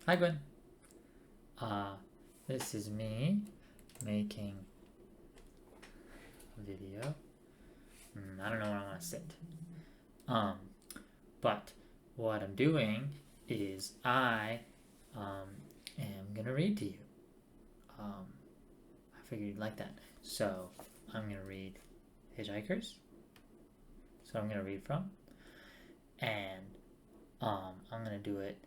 Hi, Gwen. This is me making a video. I don't know where I want to sit. But what I'm doing is I am gonna read to you. I figured you'd like that. So I'm gonna read Hitch-Hikers. So I'm gonna read from, and I'm gonna do it.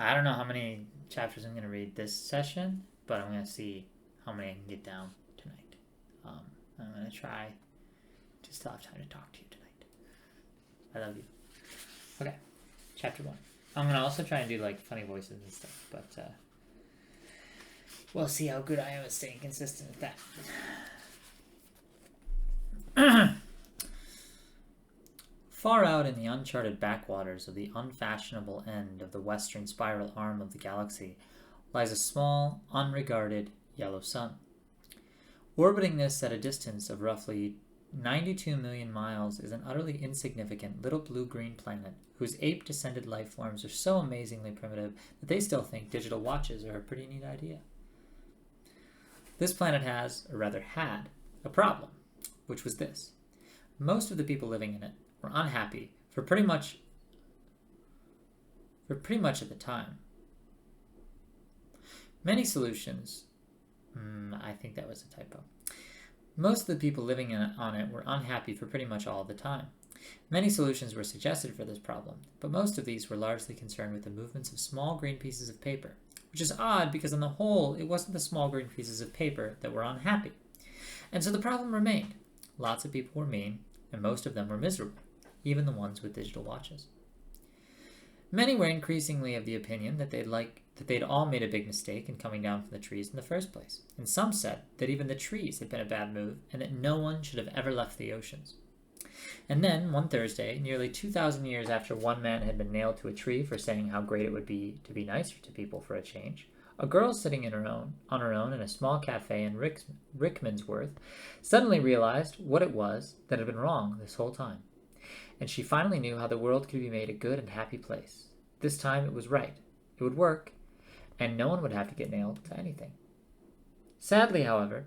I don't know how many chapters I'm gonna read this session, but I'm gonna see how many I can get down tonight. I'm gonna try to still have time to talk to you tonight. I love you. Okay, chapter 1. I'm gonna also try and do like funny voices and stuff, but we'll see how good I am at staying consistent with that. Far out in the uncharted backwaters of the unfashionable end of the western spiral arm of the galaxy lies a small, unregarded yellow sun. Orbiting this at a distance of roughly 92 million miles is an utterly insignificant little blue-green planet whose ape-descended life forms are so amazingly primitive that they still think digital watches are a pretty neat idea. This planet has, or rather had, a problem, which was this. Most of the people living in it were unhappy for pretty much at the time. Many solutions... I think that was a typo. Most of the people living on it were unhappy for pretty much all the time. Many solutions were suggested for this problem, but most of these were largely concerned with the movements of small green pieces of paper, which is odd because on the whole, it wasn't the small green pieces of paper that were unhappy. And so the problem remained. Lots of people were mean, and most of them were miserable, even the ones with digital watches. Many were increasingly of the opinion that they'd all made a big mistake in coming down from the trees in the first place, and some said that even the trees had been a bad move and that no one should have ever left the oceans. And then, one Thursday, nearly 2,000 years after one man had been nailed to a tree for saying how great it would be to be nicer to people for a change, a girl sitting on her own in a small cafe in Rickmansworth suddenly realized what it was that had been wrong this whole time. And she finally knew how the world could be made a good and happy place. This time it was right. It would work, and no one would have to get nailed to anything. Sadly, however,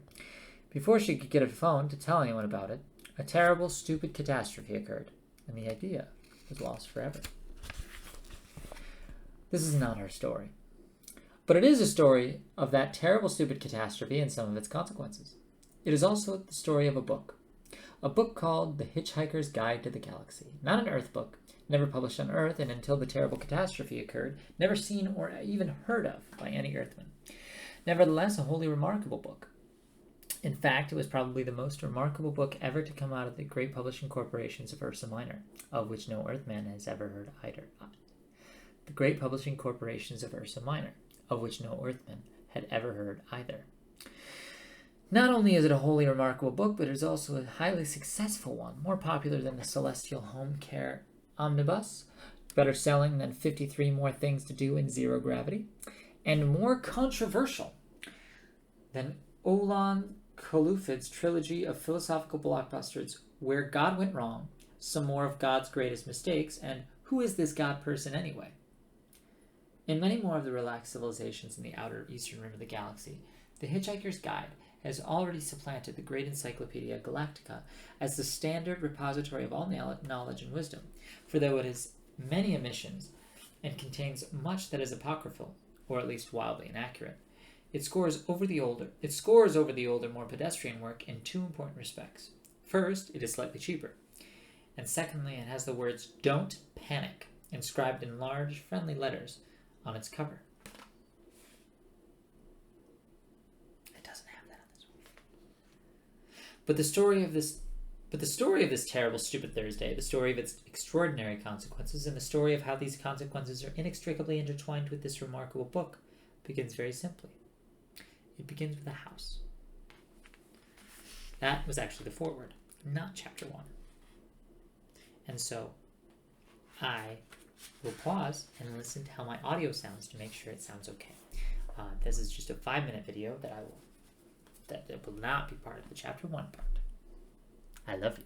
before she could get a phone to tell anyone about it, a terrible, stupid catastrophe occurred, and the idea was lost forever. This is not her story. But it is a story of that terrible, stupid catastrophe and some of its consequences. It is also the story of a book called The Hitch-Hiker's Guide to the Galaxy. Not an Earth book, never published on Earth, and until the terrible catastrophe occurred, never seen or even heard of by any Earthman. Nevertheless, a wholly remarkable book. In fact, it was probably the most remarkable book ever to come out of the great publishing corporations of Ursa Minor, of which no Earthman has ever heard either. The great publishing corporations of Ursa Minor, of which no Earthman had ever heard either. Not only is it a wholly remarkable book, but it is also a highly successful one, more popular than the Celestial Home Care Omnibus, better selling than 53 More Things to Do in Zero Gravity, and more controversial than Olan Kalufid's trilogy of philosophical blockbusters Where God Went Wrong, Some More of God's Greatest Mistakes, and Who Is This God Person Anyway? In many more of the relaxed civilizations in the outer eastern rim of the galaxy, the Hitchhiker's Guide has already supplanted the great Encyclopedia Galactica as the standard repository of all knowledge and wisdom, for though it has many omissions and contains much that is apocryphal, or at least wildly inaccurate, it scores over the older, more pedestrian work in two important respects. First, it is slightly cheaper, and secondly, it has the words "Don't Panic" inscribed in large, friendly letters on its cover. But the story of this terrible, stupid Thursday, the story of its extraordinary consequences, and the story of how these consequences are inextricably intertwined with this remarkable book begins very simply. It begins with a house. That was actually the foreword, not chapter 1. And so I will pause and listen to how my audio sounds to make sure it sounds okay. This is just a 5-minute video that will not be part of the chapter 1 part. I love you.